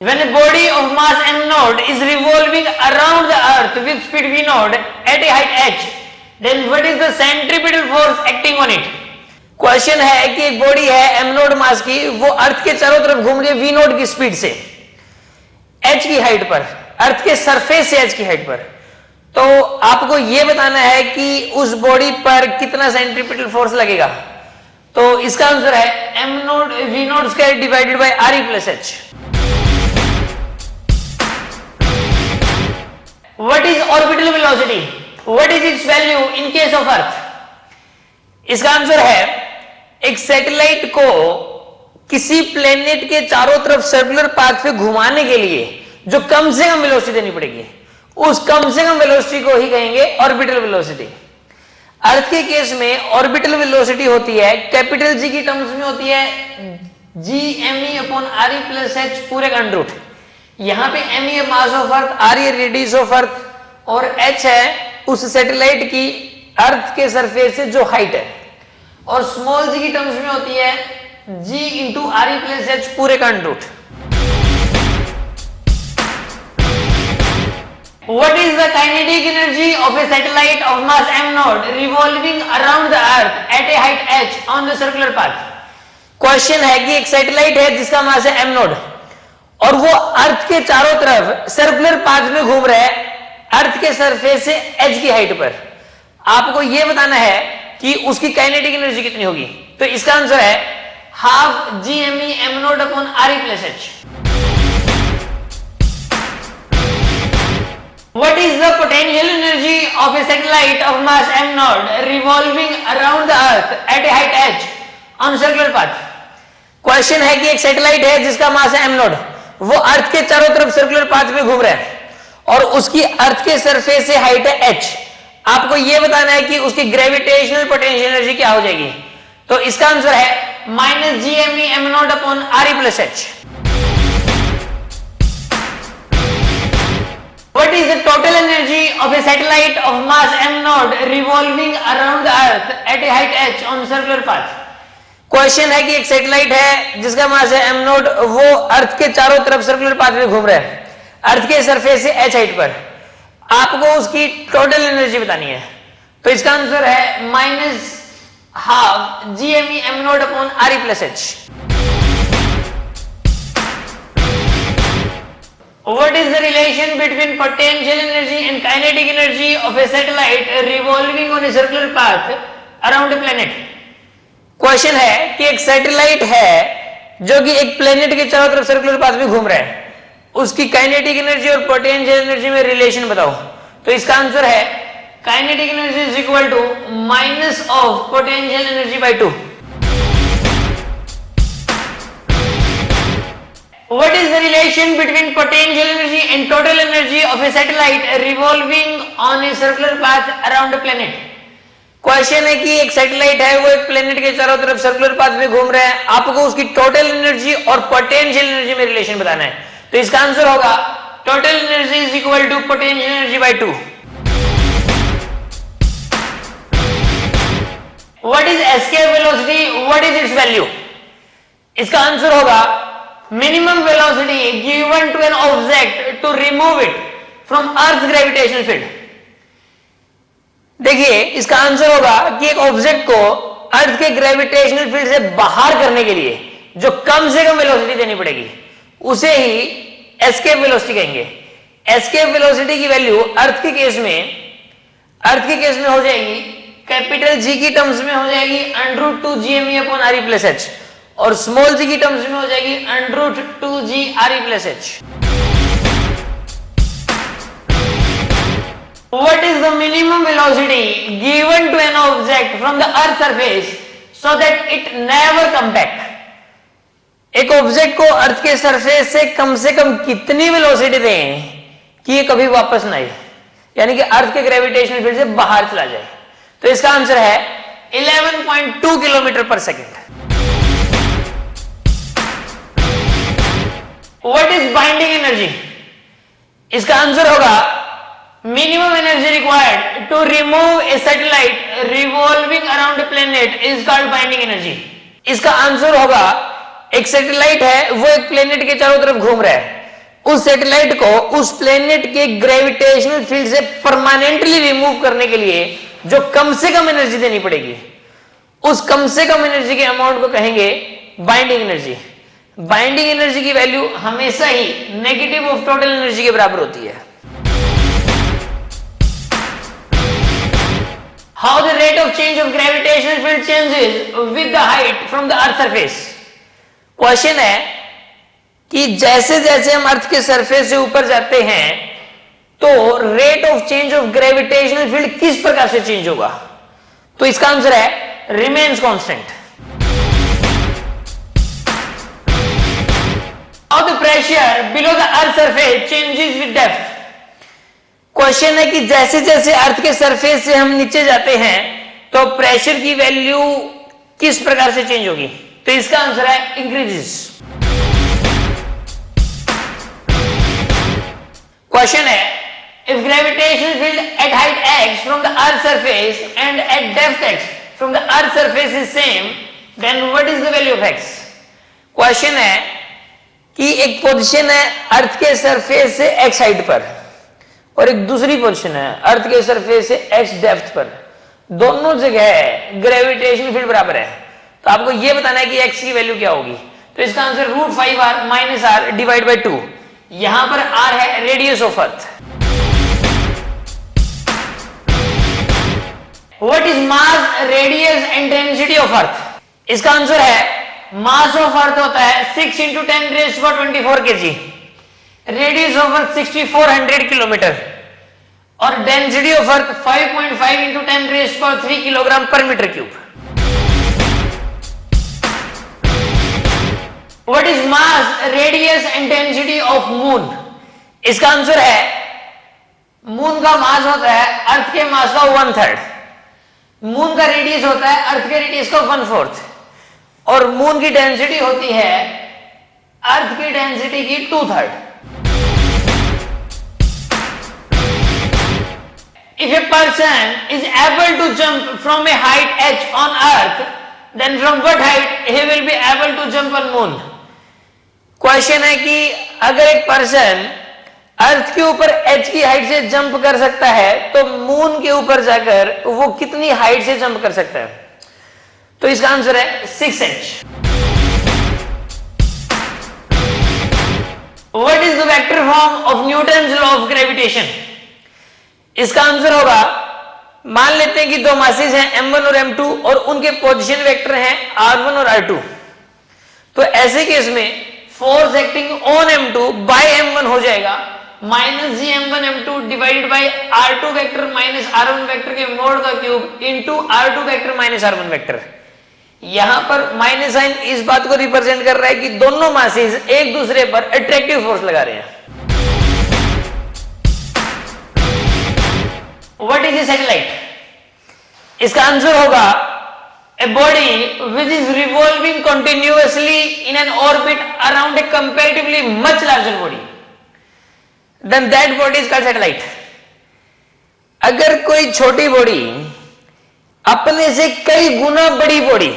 When a body of mass m naught is revolving around the earth with speed v naught at a height h, then what is the centripetal force acting on it? Question है कि एक body है m note मास की, वो अर्थ के चारों तरफ घूम रही है v नोट की स्पीड से h की हाइट पर, अर्थ के सरफेस से h की हाइट पर। तो आपको यह बताना है कि उस बॉडी पर कितना सेंट्रीपिटल फोर्स लगेगा। तो इसका आंसर है m note v note square divided by r e plus h। What is orbital velocity? What is its value in case of Earth? इसका आंसर है एक सैटेलाइट को किसी प्लेनेट के चारों तरफ सर्कुलर पाथ पे घुमाने के लिए जो कम से कम वेलोसिटी देनी पड़ेगी, उस कम से कम वेलोसिटी को ही कहेंगे ऑर्बिटल वेलोसिटी। अर्थ के केस में ऑर्बिटल वेलोसिटी होती है कैपिटल जी की टर्म्स में होती है GME upon RE plus H पूरे का अंडर रूट। यहां पे m है मास ऑफ अर्थ, r है रेडियस ऑफ अर्थ और h है उस सैटेलाइट की अर्थ के सरफेस से जो हाइट है, और स्मॉल g की टर्म्स में होती है g into RE plus h पूरे का under root. What is the kinetic energy of a satellite of mass m naught revolving around the earth at a height h on the circular path? Question है कि एक satellite है जिसका मास है m note और वो अर्थ के चारों तरफ सर्कुलर पाथ में घूम रहा है अर्थ के सरफेस से h की हाइट पर। आपको यह बताना है कि उसकी काइनेटिक एनर्जी कितनी होगी। तो इसका आंसर है half GME m naught upon RE plus h। What is the potential energy of a satellite of mass m naught revolving around the earth at a height h on circular path? Question है कि एक satellite है जिसका मास है m note, वो अर्थ के चारों तरफ सर्कुलर पाथ में घूम रहा है और उसकी अर्थ के सरफेस से हाइट है h। आपको यह बताना है कि उसकी ग्रेविटेशनल पोटेंशियल एनर्जी क्या हो जाएगी। तो इसका आंसर है minus GME m naught upon RE plus h। What is the total energy of a satellite of mass m naught revolving around the earth at a height h on circular path? Question है कि एक satellite है जिसका मास है m note, वो अर्थ के चारों तरफ सर्कुलर पाथ में घूम रहा है अर्थ के सरफेस से h हाइट पर। आपको उसकी टोटल एनर्जी बतानी है। तो इसका आंसर है minus half GME m naught upon RE plus h। What is the relation between potential energy and kinetic energy of a satellite revolving on a circular path around a planet? Question है कि एक satellite है जो कि एक planet के चारों तरफ सर्कुलर पाथ में घूम रहा है, उसकी काइनेटिक एनर्जी और पोटेंशियल एनर्जी में रिलेशन बताओ। तो इसका आंसर है kinetic energy is equal to minus of potential energy by 2। What is the relation between potential energy and total energy of a satellite revolving on a circular path around a planet? Question है कि एक satellite है वो एक planet के चारों तरफ circular path में घूम रहा है, आपको उसकी टोटल एनर्जी और पोटेंशियल एनर्जी में रिलेशन बताना है। तो इसका आंसर होगा total energy is equal to potential energy by 2। What is escape velocity, what is its value? इसका आंसर होगा minimum velocity given to an object to remove it from Earth's gravitational field। देखिए इसका answer होगा कि एक object को अर्थ के gravitational field से बाहर करने के लिए जो कम से कम वेलोसिटी देनी पड़ेगी उसे ही एस्केप वेलोसिटी कहेंगे। एस्केप वेलोसिटी की वैल्यू अर्थ के केस में हो जाएगी कैपिटल G की टर्म्स में हो जाएगी √2 GME upon RE plus h और स्मॉल g की टर्म्स में हो जाएगी √2g RE plus h। What is the minimum velocity given to an object from the earth surface so that it never come back? एक object को अर्थ के surface से कम कितनी वेलोसिटी दें कि ये कभी वापस ना आए, यानी कि अर्थ के ग्रेविटेशनल फील्ड से बाहर चला जाए। तो इसका आंसर है 11.2 किलोमीटर पर second. What is binding energy? इसका आंसर होगा minimum energy required to remove a satellite revolving around a planet is called binding energy। इसका आंसर होगा एक सैटेलाइट है वो एक प्लेनेट के चारों तरफ घूम रहा है, उस सैटेलाइट को उस प्लेनेट के ग्रेविटेशनल फील्ड से परमानेंटली रिमूव करने के लिए जो कम से कम एनर्जी देनी पड़ेगी, उस कम से कम एनर्जी के अमाउंट को कहेंगे बाइंडिंग एनर्जी। बाइंडिंग एनर्जी की वैल्यू हमेशा ही नेगेटिव ऑफ टोटल एनर्जी के बराबर होती है। How the rate of change of gravitational field changes with the height from the Earth surface. Question है कि जैसे जैसे हम अर्थ के सरफेस से ऊपर जाते हैं तो rate of change of gravitational field किस प्रकार से चेंज होगा। तो इसका आंसर है remains constant. How the pressure below the earth surface changes with depth। Question है कि जैसे जैसे अर्थ के सरफेस से हम नीचे जाते हैं तो प्रेशर की वैल्यू किस प्रकार से चेंज होगी। तो इसका आंसर है इंक्रीजेस। क्वेश्चन है if gravitational field at height x from the earth surface and at depth x from the earth surface is same then what is the value of x। Question है कि एक position है अर्थ के surface से x height पर और एक दूसरी पोजीशन है अर्थ के सरफेस से x डेप्थ पर, दोनों जगह ग्रेविटेशनल फील्ड बराबर है। तो आपको यह बताना है कि x की वैल्यू क्या होगी। तो इसका answer √5r minus r divide by 2। यहां पर r है radius of Earth. What is mass, radius and density of अर्थ। इसका आंसर है मास ऑफ अर्थ होता है 6 × 10⁻24 kg, radius of Earth 6400 kilometre और density of Earth 5.5 × 10⁻³ kilogram per metre cube. What is mass, radius and density of moon. इसका answer है moon का mass होता है अर्थ के मास का 1/3, मून का रेडियस होता है अर्थ के रेडियस का 1/4 और मून की डेंसिटी होती है अर्थ की डेंसिटी की 2/3। If a person is able to jump from a height h on earth, then from what height he will be able to jump on moon। Question है कि अगर एक पर्सन अर्थ के ऊपर h की हाइट से जंप कर सकता है तो मून के ऊपर जाकर वो कितनी हाइट से जंप कर सकता है। तो इसका आंसर है 6h। What is the vector form of Newton's law of gravitation। इसका आंसर होगा, मान लेते हैं कि दो मासेस हैं m1 और m2 और उनके पोजीशन वेक्टर हैं r1 और r2। तो ऐसे केस में force acting on m2 bye m1 हो जाएगा -gm1m2 divided by r2 vector minus r1 vector के मोड का cube into r2 vector minus r1 vector. यहां पर माइनस साइन इस बात को रिप्रेजेंट कर रहा है कि दोनों मासेस एक दूसरे पर अट्रैक्टिव फोर्स लगा रहे हैं। What is a satellite? इसका आंसर होगा a body which is revolving continuously in an orbit around a comparatively much larger body, then that body is called satellite। अगर कोई छोटी बॉडी अपने से कई गुना बड़ी बॉडी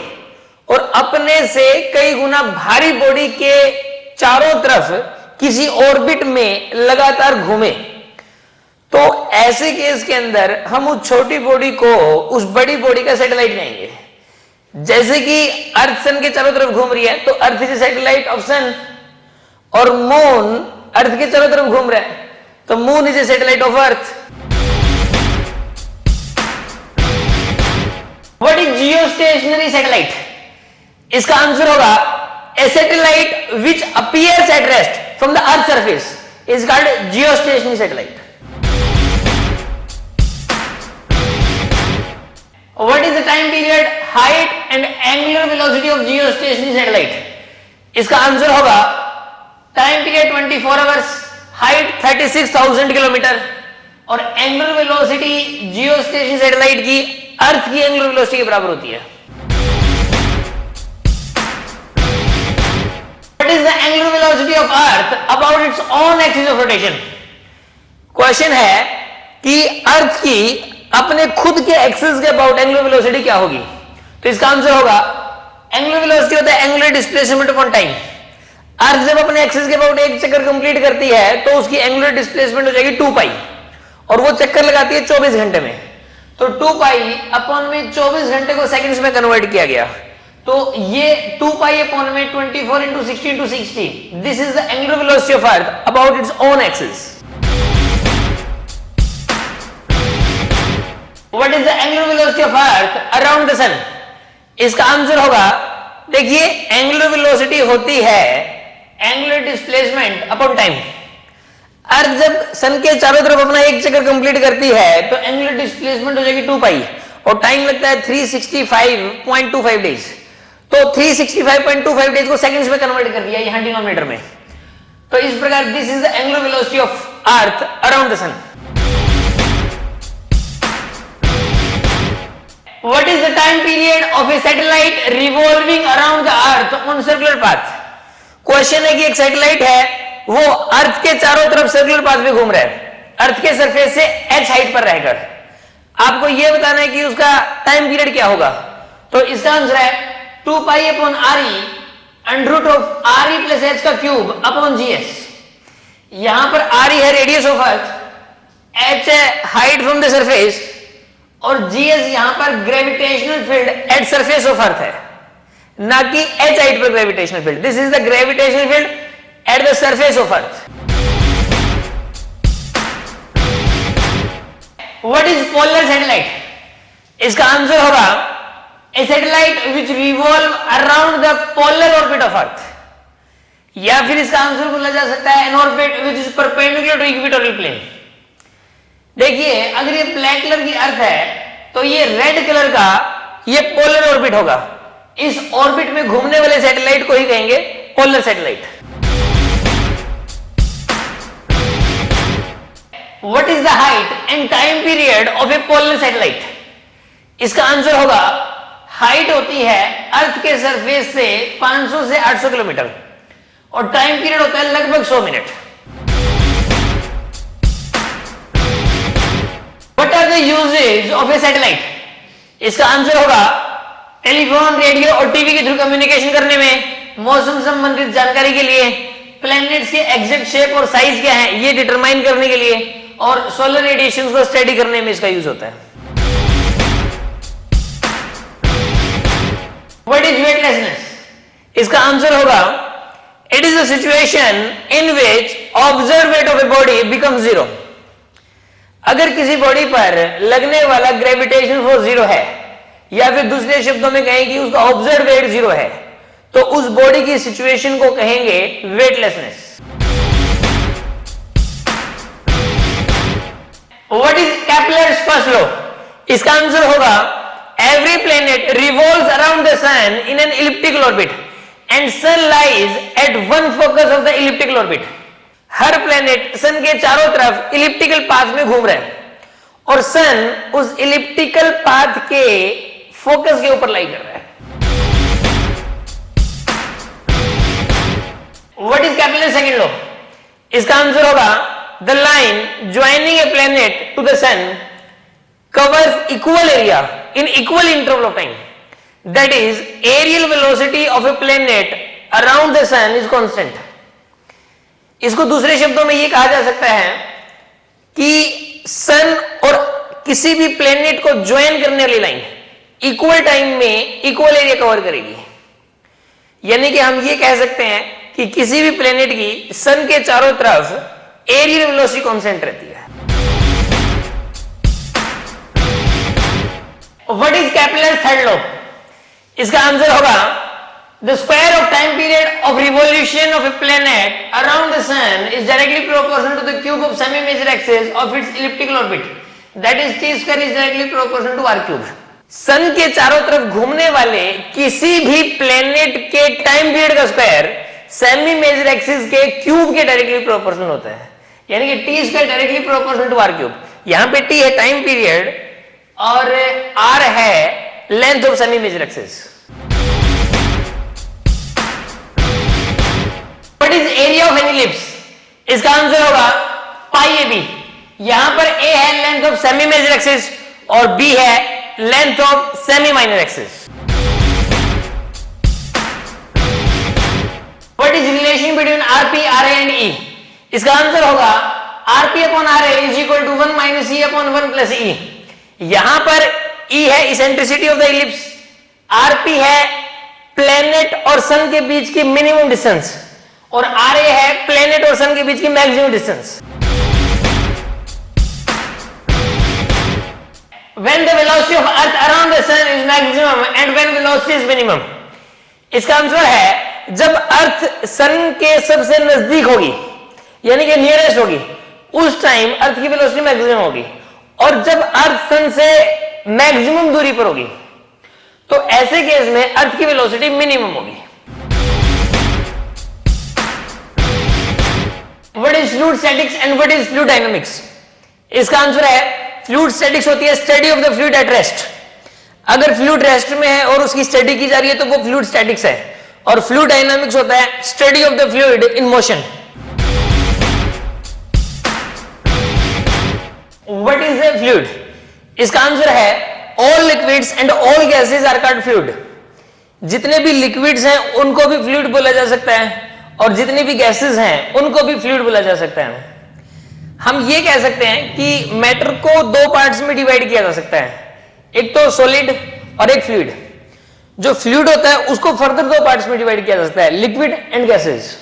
और अपने से कई गुना भारी बॉडी के चारों तरफ किसी ऑर्बिट में लगातार घूमे तो ऐसे केस के अंदर हम उस छोटी बॉडी को उस बड़ी बॉडी का सैटेलाइट कहेंगे। जैसे कि अर्थ सन के चारों तरफ घूम रही है तो अर्थ इज सैटेलाइट ऑफ सन और मून अर्थ के चारों तरफ घूम रहा है तो moon is a satellite of Earth. What is geostationary satellite. इसका आंसर होगा a satellite which appears at rest from the Earth surface is called geostationary satellite. What is the time period, height and angular velocity of geostationary satellite। इसका answer होगा time period 24 hours, height 36,000 kilometre और angular velocity geostationary satellite की अर्थ की angular velocity के बराबर होती है। What is the angular velocity of Earth about its own axis of rotation। Question है कि अर्थ की अपने खुद के एक्सिस के अबाउट एंगुलर वेलोसिटी क्या होगी। तो इसका आंसर होगा एंगुलर वेलोसिटी होता है angular displacement upon time. Earth जब अपने एक्सिस के अबाउट एक चक्कर कंप्लीट करती है तो उसकी एंगुलर डिस्प्लेसमेंट हो जाएगी 2 पाई, और वो चक्कर लगाती है 24 घंटे में। तो 2 पाई अपॉन में 24 घंटे को सेकंड्स में कन्वर्ट किया गया, तो ये 2 पाई अपॉन में 24 into 60 into 60, this is the angular velocity of Earth about its own axis. What is the angular velocity of Earth around the sun? इसका आंसर होगा, देखिए एंगुलर वेलोसिटी होती है angular displacement upon time. Earth जब sun के चारों तरफ अपना एक चक्कर कंप्लीट करती है तो एंगुलर डिस्प्लेसमेंट हो जाएगी 2 पाई, और टाइम लगता है 365.25 डेज। तो 365.25 डेज को सेकंड्स में कन्वर्ट कर दिया यहां डिनोमिनेटर में। तो इस प्रकार this is the angular velocity of Earth around the sun. What is the time period of a satellite revolving around the earth on circular path? Question है कि एक सैटेलाइट है, वो अर्थ के चारों तरफ सर्कुलर पाथ में घूम रहा है, अर्थ के सरफेस से h हाइट पर रहकर। आपको यह बताना है कि उसका टाइम पीरियड क्या होगा। तो इसका आंसर है 2 pi upon RE under root of RE plus h का क्यूब अपॉन GS। यहां पर RE है रेडियस ऑफ अर्थ, h है हाइट फ्रॉम द सरफेस, और GS यहां पर gravitational field at surface of Earth है, ना कि h हाइट पर gravitational field. This is the gravitational field at the surface of Earth. What is polar satellite? इसका answer होगा a satellite which revolve around the polar orbit of Earth, या फिर इसका answer बोला जा सकता है an orbit which is perpendicular to equatorial plane. देखिए अगर ये ब्लैक कलर की अर्थ है तो ये रेड कलर का ये पोलर ऑर्बिट होगा। इस ऑर्बिट में घूमने वाले सैटेलाइट को ही कहेंगे polar satellite. What is the height and time period of A polar satellite? इसका आंसर होगा, हाइट होती है अर्थ के सरफेस से 500 से 800 किलोमीटर, और टाइम पीरियड होता है लगभग 100 minute. What are the uses of a satellite? इसका आंसर होगा टेलीफोन, रेडियो और टीवी के थ्रू कम्युनिकेशन करने में, मौसम संबंधित जानकारी के लिए, प्लैनेट्स के एग्जैक्ट शेप और साइज क्या है ये डिटरमाइन करने के लिए, और सोलर रेडिएशन को स्टडी करने में इसका यूज होता है। What is weightlessness? इसका आंसर होगा, it is a situation in which observed weight of a body becomes zero। अगर किसी बॉडी पर लगने वाला ग्रेविटेशन फोर्स 0 है, या फिर दूसरे शब्दों में कहें कि उसका ऑब्जर्व वेट 0 है, तो उस बॉडी की सिचुएशन को कहेंगे weightlessness. What is Kepler's first law? इसका आंसर होगा, every planet revolves around the sun in an elliptical orbit and sun lies at one focus of the elliptical orbit. हर planet sun के चारों तरफ elliptical path में घूम रहे हैं, और सन उस इलिप्टिकल पाथ के फोकस के ऊपर लाई कर रहा है। What is Kepler second law? इसका आंसर होगा, the line joining a planet to the sun covers equal area in equal interval of time, that is areal velocity of a planet around the sun is constant. इसको दूसरे शब्दों में यह कहा जा सकता है कि सन और किसी भी प्लेनेट को ज्वाइन करने वाली लाइन इक्वल टाइम में इक्वल एरिया कवर करेगी। यानी कि हम ये कह सकते हैं कि किसी भी प्लेनेट की सन के चारों तरफ एरियल वेलोसिटी कांस्टेंट रहती है। What is Kepler third law? इसका आंसर होगा, the square of time period of revolution of a planet around the sun is directly proportional to the cube of semi-major axis of its elliptical orbit, that is t square is directly proportional to r cube। Sun के चारों तरफ घूमने वाले किसी भी planet के time period का square semi major axis के क्यूब के डायरेक्टली प्रोपोर्शनल होता है, यानी कि T square directly proportional to R cube. यहां पे टी है टाइम पीरियड और आर है length of semi major axis. What is area of an ellipse? इसका आंसर होगा पाई ए बी। यहां पर ए है length of semi major axis और बी है length of semi minor axis. What what is relation between RP, RA and E? इसका answer होगा RP upon RA is equal to 1 minus E upon 1 plus E. यहां पर E है eccentricity of the ellipse, RP है planet और sun के बीच की मिनिमम डिस्टेंस, और आरए है प्लेनेट और सन के बीच की maximum distance. When the velocity of Earth around the sun is maximum and when velocity is minimum? इसका आंसर है जब अर्थ सन के सबसे नजदीक होगी, यानी कि नियरेस्ट होगी, उस टाइम अर्थ की वेलोसिटी मैक्सिमम होगी, और जब अर्थ सन से मैक्सिमम दूरी पर होगी तो ऐसे केस में अर्थ की वेलोसिटी मिनिमम होगी। What is fluid statics and what is fluid dynamics? इसका आंसर है फ्लूइड स्टैटिक्स होती है study of the fluid at rest. अगर फ्लूइड रेस्ट में है और उसकी स्टडी की जा रही है तो वो फ्लूइड स्टैटिक्स है, और फ्लूइड डायनामिक्स होता है study of the fluid in motion. What is a fluid? इसका आंसर है all liquids and all gases are called fluid. जितने भी लिक्विड्स हैं उनको भी फ्लूइड बोला जा सकता है, और जितने भी गैसेस हैं उनको भी फ्लूइड बोला जा सकता है। हम ये कह सकते हैं कि मैटर को दो पार्ट्स में डिवाइड किया जा सकता है, एक तो सॉलिड और एक फ्लूइड। जो फ्लूइड होता है उसको फर्दर दो पार्ट्स में डिवाइड किया जा सकता है, liquid and gases.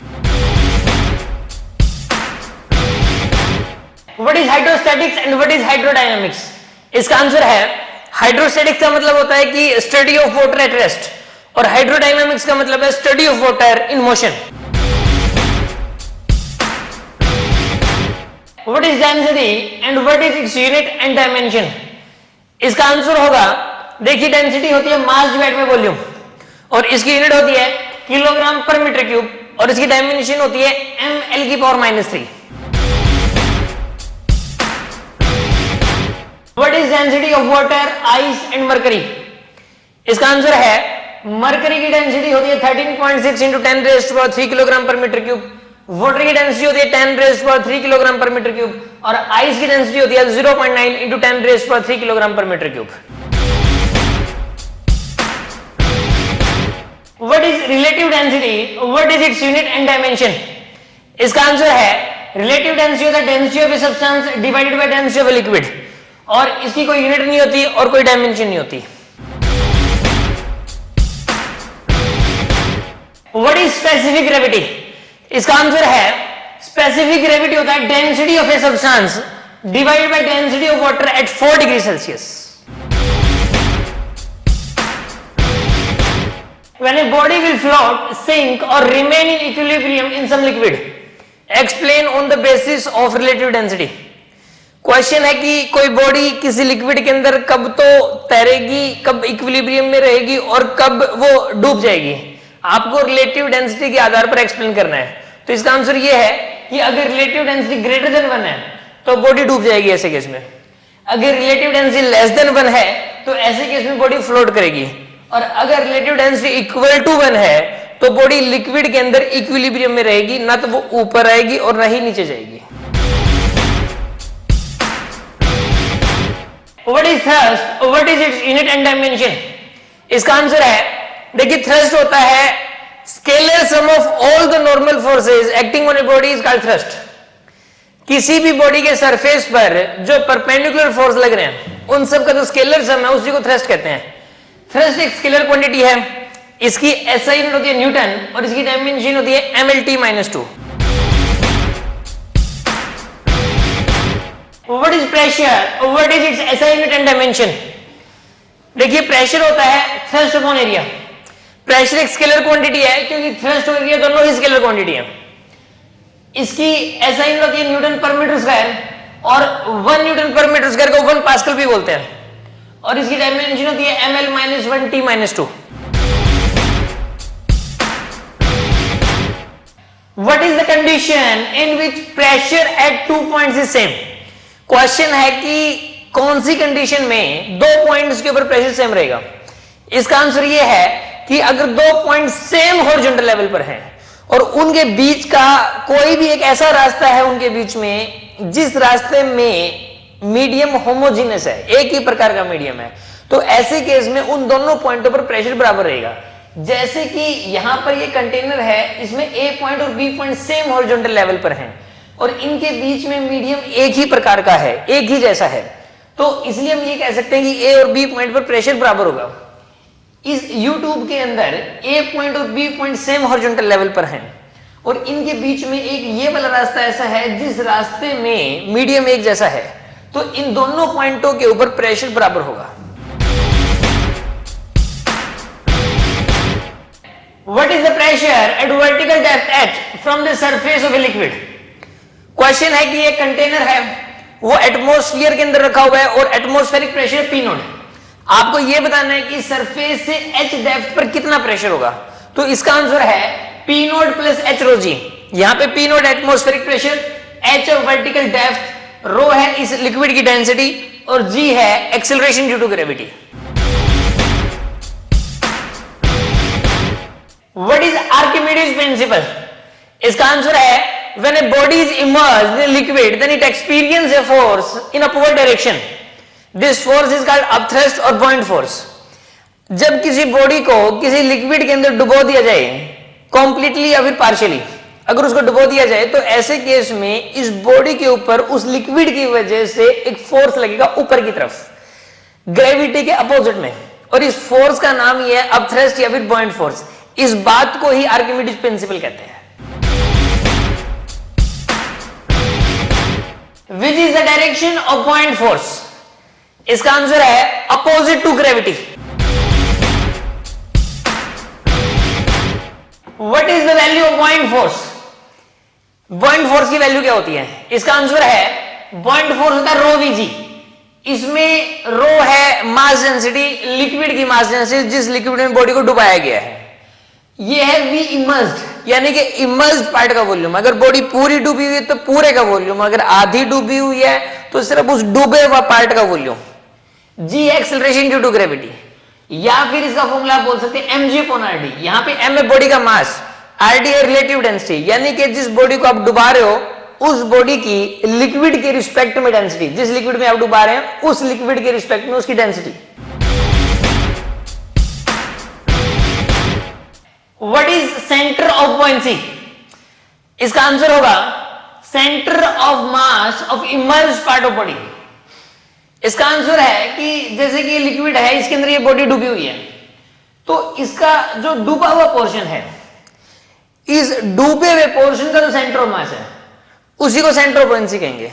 What is hydrostatics and what is hydrodynamics? इसका आंसर है हाइड्रोस्टैटिक्स का मतलब होता है कि study of water at rest, और हाइड्रोडायनामिक्स का मतलब है study of water in motion. What is density and what is its unit and dimension? इसका आंसर होगा, देखिए डेंसिटी होती है मास डिवाइड बाय वॉल्यूम, और इसकी यूनिट होती है किलोग्राम पर मीटर क्यूब, और इसकी डायमेंशन होती है ml की power -3। What is density of water, ice and mercury? इसका आंसर है मरकरी की डेंसिटी होती है 13.6 into 10 raised to 3 kilogram per metre cube, water की डेंसिटी होती है 10 raised to 3 kilogram per metre cube, और आइस की डेंसिटी होती है 0.9 into 10 raised to 3 kilogram per metre cube. What is relative density? What is its unit and dimension? इसका answer है relative density होता है density of a substance divided by density of a liquid, और इसकी कोई unit नहीं होती और कोई डायमेंशन नहीं होती। What is specific gravity? इसका आंसर है स्पेसिफिक ग्रेविटी होता है density of a substance divided by density of water at 4 degree Celsius. When a body will float, sink और remain in equilibrium in some liquid, explain on the basis of relative density. Question है कि कोई body किसी liquid के अंदर कब तो तैरेगी, कब इक्विलिब्रियम में रहेगी और कब वो डूब जाएगी, आपको रिलेटिव डेंसिटी के आधार पर एक्सप्लेन करना है। तो इसका आंसर ये है कि अगर रिलेटिव डेंसिटी ग्रेटर देन 1 है तो बॉडी डूब जाएगी ऐसे केस में, अगर रिलेटिव डेंसिटी लेस देन 1 है तो ऐसे केस में बॉडी फ्लोट करेगी, और अगर रिलेटिव डेंसिटी इक्वल टू 1 है तो बॉडी लिक्विड के अंदर इक्विलिब्रियम में रहेगी, ना तो वो ऊपर आएगी और ना ही नीचे जाएगी। What is thrust? What is its unit and dimension? इसका आंसर है, देखिए थ्रस्ट होता है scalar sum of all the normal forces acting on a body is called thrust. किसी भी बॉडी के सरफेस पर जो परपेंडिकुलर फोर्स लग रहे हैं उन सब का जो स्केलर सम है उसी को थ्रस्ट कहते हैं। थ्रस्ट एक स्केलर क्वांटिटी है, इसकी SI यूनिट होती है न्यूटन, और इसकी डायमेंशन होती है mlt-2। What is pressure? What is it's SI unit and dimension? देखिए प्रेशर होता है थ्रस्ट अपॉन एरिया। प्रेशर एक स्केलर क्वांटिटी है क्योंकि थ्रस्ट और एरिया दोनों ही स्केलर क्वांटिटी है। इसकी SI यूनिट होती है न्यूटन पर मीटर स्क्वायर, और 1 न्यूटन पर मीटर स्क्वायर को 1 पास्कल भी बोलते हैं, और इसकी डायमेंशन होती है ml-1t-2। What is the condition in which pressure at 2 points is same? Question है कि कौन सी कंडीशन में 2 पॉइंट्स के ऊपर प्रेशर सेम रहेगा। इसका आंसर यह है कि अगर 2 पॉइंट सेम हॉरिजॉन्टल लेवल पर हैं और उनके बीच का कोई भी एक ऐसा रास्ता है उनके बीच में जिस रास्ते में मीडियम होमोजीनियस है, एक ही प्रकार का मीडियम है, तो ऐसे केस में उन दोनों पॉइंटों पर प्रेशर बराबर रहेगा। जैसे कि यहां पर ये कंटेनर है, इसमें ए पॉइंट और B point same horizontal level पर हैं और इनके बीच में मीडियम एक ही प्रकार का है, एक ही जैसा है, तो इसलिए हम ये कह सकते हैं कि ए और बी पॉइंट पर प्रेशर बराबर होगा। इस यू ट्यूब के अंदर ए पॉइंट और B point same horizontal level पर हैं और इनके बीच में एक ये वाला रास्ता ऐसा है जिस रास्ते में मीडियम एक जैसा है, तो इन दोनों पॉइंटों के ऊपर प्रेशर बराबर होगा। What is the pressure at vertical depth h from the surface of a liquid? Question है कि ये कंटेनर है, वो एटमॉस्फेयर के अंदर रखा हुआ है और एटमॉस्फेरिक प्रेशर P नॉट। आपको ये बताना है कि सरफेस से h डेप्थ पर कितना प्रेशर होगा, तो इसका आंसर है P nought plus h rho G. यहां पे P nought atmospheric pressure, h vertical depth, rho है इस लिक्विड की डेंसिटी और g है acceleration due to gravity. What is Archimedes principle? इसका आंसर है when a body is immersed in liquid then it experiences a force in upward direction. This force is called upthrust or buoyant force. जब किसी body को किसी liquid के अंदर डुबो दिया जाए कंप्लीटली या फिर पार्शियली, अगर उसको डुबो दिया जाए तो ऐसे केस में इस बॉडी के ऊपर उस लिक्विड की वजह से एक फोर्स लगेगा ऊपर की तरफ, ग्रेविटी के अपोजिट में, और इस फोर्स का नाम ही है अपथ्रस्ट या फिर buoyant force। इस बात को ही आर्किमिडीज प्रिंसिपल कहते हैं। Which is the direction of buoyant force? इसका आंसर है opposite to gravity. What is the value of buoyant force? buoyant force की वैल्यू क्या होती है? इसका आंसर है buoyant force होता है रो वी जी। इसमें रो है मास डेंसिटी, लिक्विड की मास डेंसिटी जिस लिक्विड में बॉडी को डुबाया गया है। ये है वी इमर्स्ड यानी कि इमर्स्ड पार्ट का वॉल्यूम। अगर बॉडी पूरी डूबी हुई है तो पूरे का वॉल्यूम, अगर आधी डूबी हुई है तो सिर्फ उस डूबे हुआ पार्ट का volume. G acceleration due to gravity, या फिर इसका फॉर्मूला आप बोल सकते हैं M G upon R D. यहां पे एम है बॉडी का मास, आर डी है रिलेटिव डेंसिटी, यानी कि जिस बॉडी को आप डुबा रहे हो उस बॉडी की लिक्विड के रिस्पेक्ट में डेंसिटी, जिस लिक्विड में आप डुबा रहे हैं उस लिक्विड के रिस्पेक्ट में उसकी density. What is center of buoyancy? इसका आंसर होगा centre of mass of immersed part of body. इसका आंसर है कि जैसे कि ये लिक्विड है, इसके अंदर ये बॉडी डूबी हुई है, तो इसका जो डूबा हुआ पोर्शन है, इस डूबे हुए पोर्शन का जो सेंटर ऑफ मास है उसी को सेंटर ऑफ बुओयंसी कहेंगे।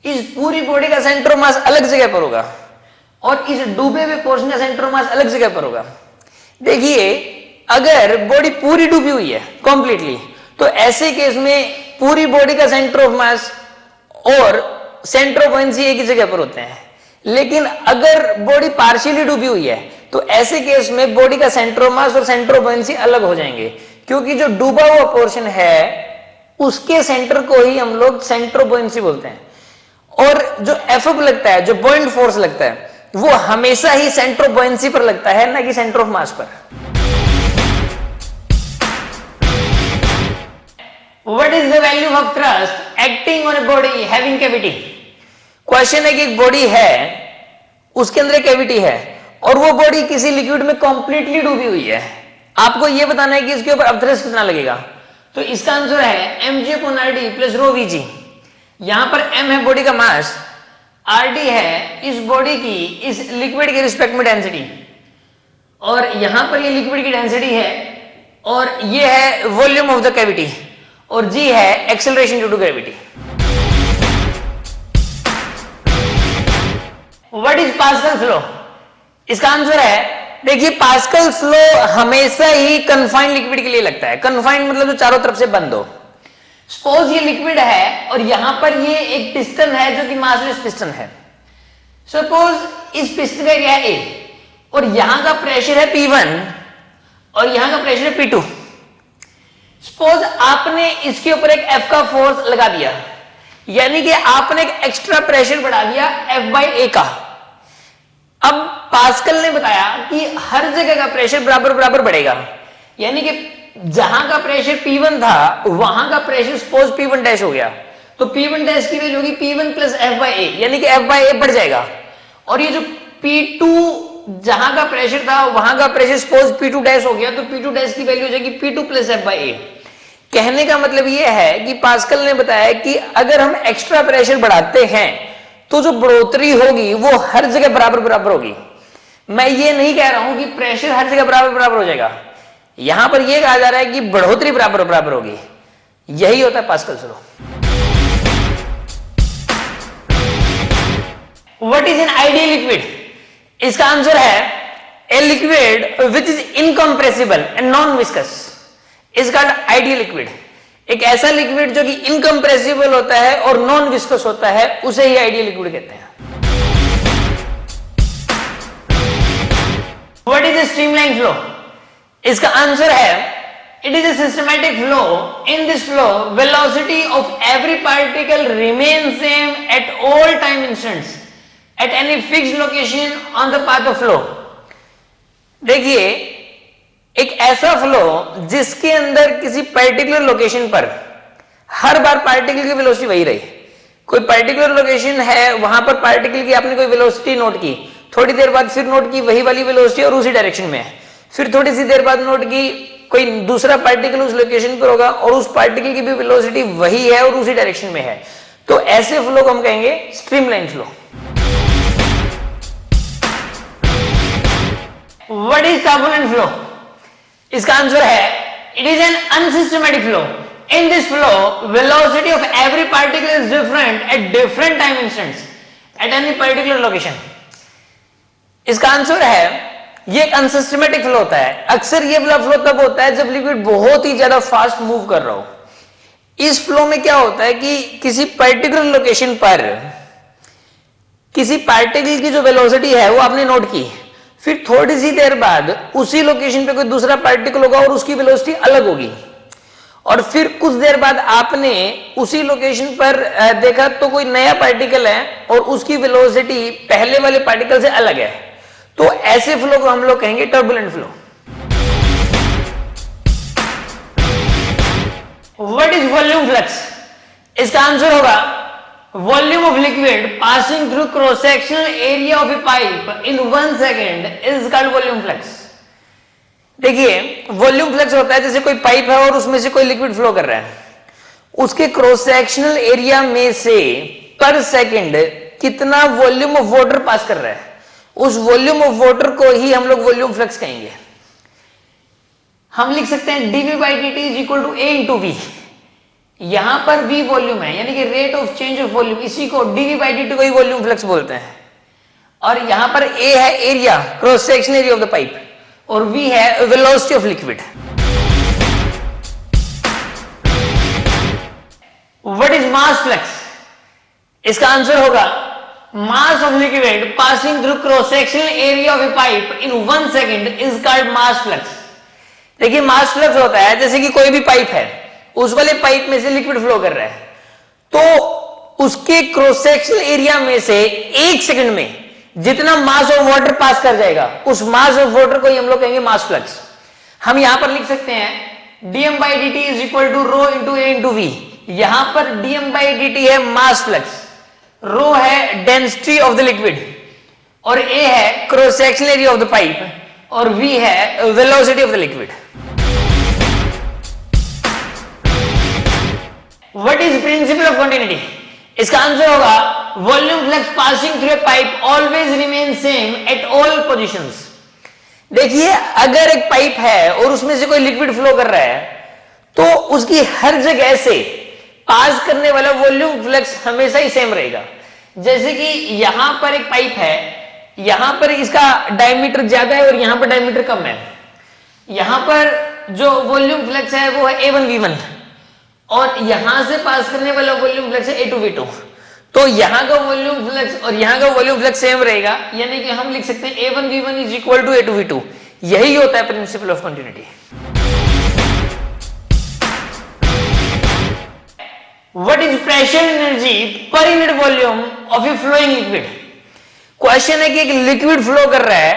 इस पूरी बॉडी का सेंटर ऑफ मास अलग जगह पर होगा और इस डूबे हुए पोर्शन का सेंटर ऑफ मास अलग जगह पर होगा। देखिए, अगर बॉडी पूरी डूबी हुई है कंप्लीटली, तो ऐसे केस में पूरी बॉडी का सेंटर ऑफ मास और सेंटर ऑफ बुओयंसी एक ही जगह पर होते हैं। लेकिन अगर बॉडी पार्शियली डूबी हुई है तो ऐसे केस में बॉडी का सेंटर ऑफ मास और सेंटर ऑफ बुओयंसी अलग हो जाएंगे, क्योंकि जो डूबा हुआ पोर्शन है उसके सेंटर को ही हम लोग सेंटर ऑफ बुओयंसी बोलते हैं। और जो एफएफ लगता है, जो बुओयंट फोर्स लगता है, वो हमेशा ही सेंटर ऑफ बुओयंसी पर लगता है, ना कि सेंटर ऑफ मास पर। What is the value of thrust acting on a body having cavity? Question है कि एक बॉडी है, उसके अंदर एक कैविटी है और वो बॉडी किसी लिक्विड में कंप्लीटली डूबी हुई है। आपको ये बताना है कि इसके ऊपर अपथ्रस्ट कितना लगेगा, तो इसका आंसर है M G upon R D plus rho V G. यहां पर एम है बॉडी का मास, आर डी है इस बॉडी की इस लिक्विड के रिस्पेक्ट में डेंसिटी, और यहां पर ये लिक्विड की डेंसिटी है और ये है वॉल्यूम ऑफ द कैविटी, और जी है acceleration due to gravity. What is Pascal flow? इसका आंसर है, देखिए पास्कल फ्लो हमेशा ही कन्फाइंड लिक्विड के लिए लगता है। कन्फाइंड मतलब जो चारों तरफ से बंद हो। सपोज ये लिक्विड है और यहां पर ये एक पिस्टन है जो कि मासलेस पिस्टन है। सपोज इस पिस्टन का एरिया है A और यहां का प्रेशर है P1 और यहां का प्रेशर है P2। सपोज आपने इसके ऊपर एक F का फोर्स लगा दिया, यानी कि आपने एक एक्स्ट्रा प्रेशर बढ़ा दिया F/A का। अब पास्कल ने बताया कि हर जगह का प्रेशर बराबर बराबर बढ़ेगा, यानी कि जहां का प्रेशर P1 था वहां का प्रेशर सपोज P1 डैश हो गया, तो P1 डैश की वैल्यू होगी P1 प्लस F/A, यानी कि F/A बढ़ जाएगा। और ये जो P2 जहां का प्रेशर था वहां का प्रेशर सपोज P2 डैश हो गया, तो P2 डैश की वैल्यू हो जाएगी P2 प्लस F बाई ए। कहने का मतलब यह है कि पास्कल ने बताया कि अगर हम एक्स्ट्रा प्रेशर बढ़ाते हैं तो जो बढ़ोतरी होगी वो हर जगह बराबर बराबर होगी। मैं ये नहीं कह रहा हूं कि प्रेशर हर जगह बराबर बराबर हो जाएगा, यहां पर यह कहा जा रहा है कि बढ़ोतरी बराबर बराबर होगी। यही होता है Pascal's law. What is an ideal liquid? इसका आंसर है a liquid which is incompressible and non viscous is called ideal liquid. एक ऐसा लिक्विड जो कि इनकंप्रेसिबल होता है और नॉन विस्कस होता है, उसे ही आइडियल लिक्विड कहते हैं। What is A streamline flow? इसका आंसर है it is a systematic flow. In this flow, velocity of every particle remains same at all time instants at any fixed location on the path of flow. देखिए, एक ऐसा flow जिसके अंदर किसी particular location पर हर बार particle की velocity वही रही। कोई पर्टिकुलर लोकेशन है, वहां पर पार्टिकल की आपने कोई वेलोसिटी नोट की, थोड़ी देर बाद फिर नोट की वही वाली वेलोसिटी और उसी डायरेक्शन में है, फिर थोड़ी सी देर बाद नोट की कोई दूसरा पार्टिकल उस लोकेशन पर होगा और उस पार्टिकल की भी वेलोसिटी वही है और उसी डायरेक्शन में है, तो ऐसे फ्लो को हम कहेंगे streamline flow. What is turbulent flow? इसका आंसर है it is an unsystematic flow. In this flow velocity of every particle is different at different time instants at any particular location. इसका आंसर है ये एक unsystematic flow होता है। अक्सर ये वाला फ्लो तब होता है जब लिक्विड बहुत ही ज्यादा फास्ट मूव कर रहा हो। इस फ्लो में क्या होता है कि किसी पर्टिकुलर लोकेशन पर किसी पार्टिकल की जो वेलोसिटी है वो आपने नोट की, फिर थोड़ी सी देर बाद उसी लोकेशन पे कोई दूसरा पार्टिकल होगा और उसकी वेलोसिटी अलग होगी, और फिर कुछ देर बाद आपने उसी लोकेशन पर देखा तो कोई नया पार्टिकल है और उसकी वेलोसिटी पहले वाले पार्टिकल से अलग है, तो ऐसे फ्लो को हम लोग कहेंगे turbulent flow. What is volume flux? इसका आंसर होगा volume of liquid passing through cross sectional area of A pipe in 1 second is called volume flux. देखिए, वॉल्यूम फ्लक्स होता है जैसे कोई पाइप है और उसमें से कोई लिक्विड फ्लो कर रहा है, उसके क्रॉस सेक्शनल एरिया में से पर सेकेंड कितना वॉल्यूम ऑफ वाटर पास कर रहा है, उस वॉल्यूम ऑफ वाटर को ही हम लोग वॉल्यूम फ्लक्स कहेंगे। हम लिख सकते हैं dv by dt is equal to a into V. यहां पर v वॉल्यूम है यानी कि rate of change of volume, इसी को dv by dt को ही वॉल्यूम फ्लक्स बोलते हैं। और यहां पर a है area, cross section area of the pipe, और v है velocity of liquid. What is mass flux? इसका आंसर होगा mass of liquid passing through cross sectional area of a pipe in 1 second is called mass flux। देखिए, मास flux होता है जैसे कि कोई भी पाइप है, उस वाले पाइप में से लिक्विड फ्लो कर रहा है, तो उसके क्रॉस सेक्शनल एरिया में से 1 सेकंड में जितना मास ऑफ वाटर पास कर जाएगा, उस मास ऑफ वाटर को ही हम लोग कहेंगे मास फ्लक्स। हम यहां पर लिख सकते हैं dm by dt is equal to rho into a into v। यहां पर dm by dt है मास फ्लक्स, रो है डेंसिटी ऑफ द लिक्विड, और ए है cross sectional area of the pipe, और वी है velocity of the liquid. What is principle of continuity? इसका answer होगा volume flux passing through a pipe always remain same at all positions. देखिए, अगर एक pipe है और उसमें से कोई लिक्विड फ्लो कर रहा है, तो उसकी हर जगह से पास करने वाला वॉल्यूम फ्लक्स हमेशा ही सेम रहेगा। जैसे कि यहां पर एक पाइप है, यहां पर इसका डायमीटर ज्यादा है और यहां पर डायमीटर कम है, यहां पर जो वॉल्यूम फ्लक्स है वो है A1V1 और यहां से पास करने वाला वॉल्यूम फ्लक्स है A2V2, तो यहां का वॉल्यूम फ्लक्स और यहां का वॉल्यूम फ्लक्स सेम रहेगा, यानी कि हम लिख सकते हैं A1V1 is equal to A2V2। यही होता है principle of continuity. What is pressure energy per unit volume of a flowing liquid? Question है कि एक लिक्विड फ्लो कर रहा है,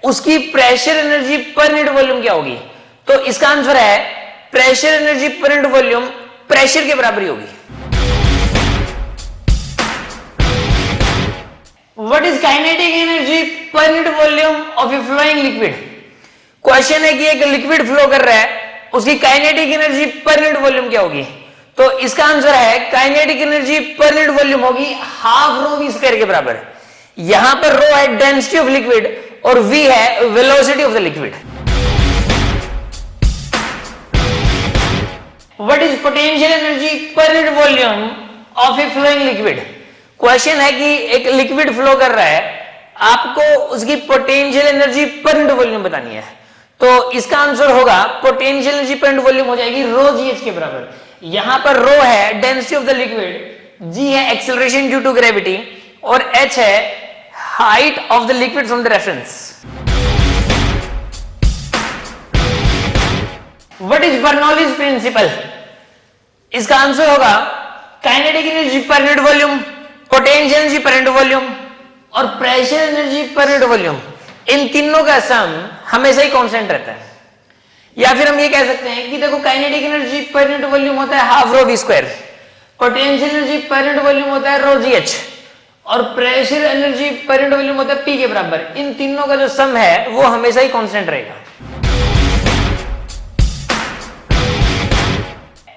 उसकी pressure energy per unit volume क्या होगी? तो इसका आंसर है pressure energy per unit volume pressure के बराबर ही होगी। What is kinetic energy per unit volume of a flowing liquid. Question है कि एक लिक्विड फ्लो कर रहा है, उसकी kinetic energy per unit volume क्या होगी। तो इसका आंसर है kinetic energy per unit volume होगी हाफ रो वी स्क्वायर के बराबर। यहां पर रो है डेंसिटी ऑफ लिक्विड और वी है velocity of the liquid. What is potential energy per unit volume of a flowing liquid. Question है कि एक लिक्विड फ्लो कर रहा है, आपको उसकी potential energy per unit volume बतानी है। तो इसका आंसर होगा potential energy per unit volume हो जाएगी रो जी एच के बराबर। यहां पर रो है density of the liquid, G है एक्सेलरेशन ड्यू टू ग्रेविटी और एच है height of the liquid from the reference. What is Bernoulli's principle. इसका आंसर होगा kinetic energy per unit volume, potential energy per unit volume और pressure energy per unit volume. इन तीनों का सम हमेशा ही constant रहता है। या फिर हम ये कह सकते हैं कि देखो kinetic energy per unit volume होता है half rho V square, potential energy per unit volume होता है रो जी एच और pressure energy per unit volume होता है पी के बराबर। इन तीनों का जो सम है वो हमेशा ही कांस्टेंट रहेगा।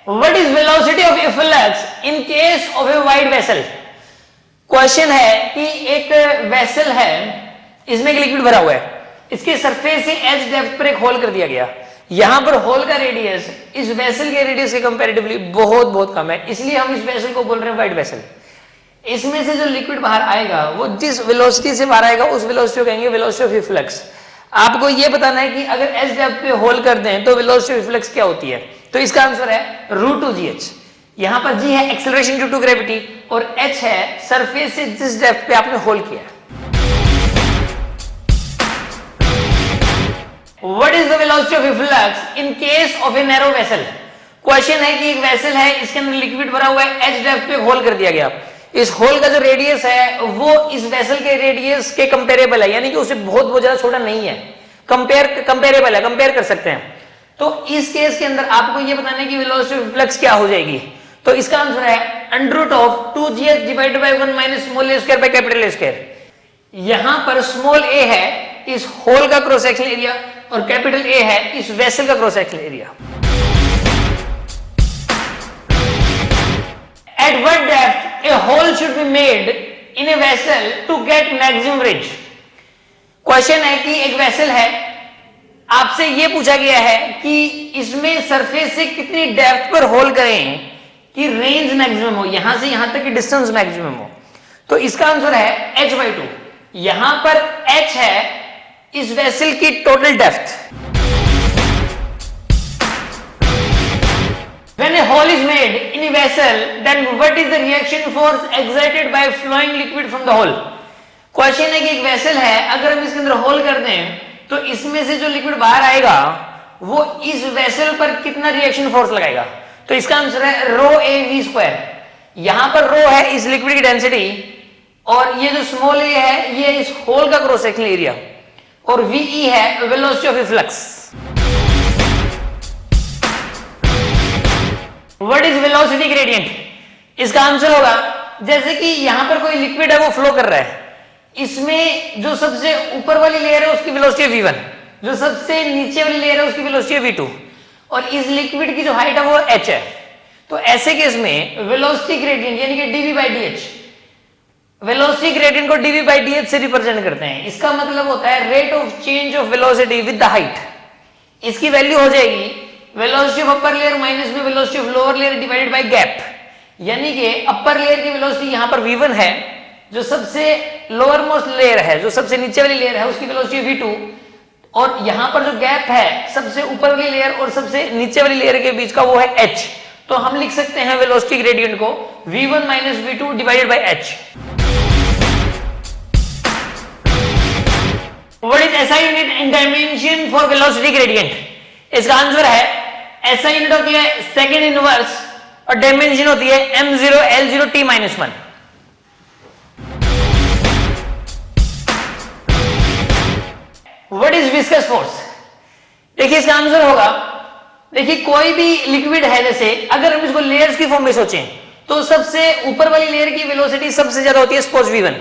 What is velocity of A flux in case of a wide vessel. Question है कि एक वेसल है, इसमें एक लिक्विड भरा हुआ है, इसके सरफेस से एच डेप्थ पर एक होल कर दिया गया। यहां पर होल का रेडियस इस वेसल के रेडियस के कंपैरेटिवली बहुत कम है, इसलिए हम इस वेसल को बोल रहे हैं वाइड वेसल। इसमें से जो लिक्विड बाहर आएगा वो जिस वेलोसिटी से बाहर आएगा उस वेलोसिटी को कहेंगे वेलोसिटी ऑफ फ्लक्स। आपको यह बताना है कि अगर एच डेप्थ पे होल कर दें तो वेलोसिटी ऑफ फ्लक्स क्या होती है। तो इसका आंसर है √2gh। यहां पर g है एक्सेलरेशन ड्यू टू ग्रेविटी और h है सरफेस से जिस डेप्थ पे आपने होल किया है। What is the velocity of a flux in case of a narrow vessel? Question है कि एक वेसल है, इसके अंदर लिक्विड भरा हुआ है, एच डेप्थ पे होल कर दिया गया। इस होल का जो रेडियस है वो इस वेसल के रेडियस के कंपेरेबल है, यानी कि उसे बहुत ज्यादा छोटा नहीं है, कंपेरेबल है, कंपेयर कर सकते हैं। तो इस केस के अंदर आपको ये बताना है कि वेलोसिटी ऑफ फ्लक्स क्या हो जाएगी। तो इसका आंसर है √2gh divided by 1 minus small a square by capital A square. यहां पर स्मॉल a है इस होल का क्रॉस सेक्शनल एरिया और कैपिटल A है इस वेसल का cross sectional area. At what depth a hole should be made in a vessel to get maximum range? Question है कि एक वेसल है, आपसे यह पूछा गया है कि इसमें सरफेस से कितनी डेप्थ पर होल करें कि रेंज मैक्सिमम हो, यहां से यहां तक की डिस्टेंस मैक्सिमम हो। तो इसका आंसर है h/2। यहां पर h है इस वेसल की total depth. When a hole is made in a vessel, then what is the reaction force exerted by flowing liquid from the hole? Question है कि एक वेसल है, अगर हम इसके अंदर होल कर दें तो इसमें से जो लिक्विड बाहर आएगा वो इस वेसल पर कितना रिएक्शन फोर्स लगाएगा। तो इसका आंसर है ρAv²। यहां पर रो है इस लिक्विड की डेंसिटी और ये जो स्मॉल a है ये इस होल का क्रॉस सेक्शनल एरिया और VE है velocity of flux. What is velocity gradient. इसका आंसर होगा जैसे कि यहां पर कोई लिक्विड है वो फ्लो कर रहा है, इसमें जो सबसे ऊपर वाली लेयर है उसकी वेलोसिटी है v1, जो सबसे नीचे वाली लेयर है उसकी वेलोसिटी है v2 और इस लिक्विड की जो हाइट है वो h है। तो ऐसे केस में वेलोसिटी ग्रेडियंट यानी कि dv/dh, वेलोसिटी ग्रेडियंट को dv/dh से रिप्रेजेंट करते हैं। इसका मतलब होता है rate of change of velocity with the height. इसकी वैल्यू हो जाएगी velocity of upper layer minus में velocity of lower layer divided by gap, यानी कि अपर लेयर की वेलोसिटी यहां पर v1 है, जो सबसे लोअर मोस्ट लेयर है, जो सबसे नीचे वाली लेयर है उसकी वेलोसिटी v2 और यहां पर जो गैप है सबसे ऊपर वाली लेयर और सबसे नीचे वाली लेयर के बीच का वो है h। तो हम लिख सकते हैं वेलोसिटी ग्रेडियंट को v1 minus v2 divided by h। What is SI unit in dimension for velocity gradient. इसका आंसर है SI यूनिट होती है सेकंड इनवर्स और डायमेंशन होती है m0 l0 t-1। What is viscous force. देखिए इसका आंसर होगा, देखिए कोई भी लिक्विड है, जैसे अगर हम इसको लेयर्स की फॉर्म में सोचें तो सबसे ऊपर वाली लेयर की वेलोसिटी सबसे ज्यादा होती है सपोज v1,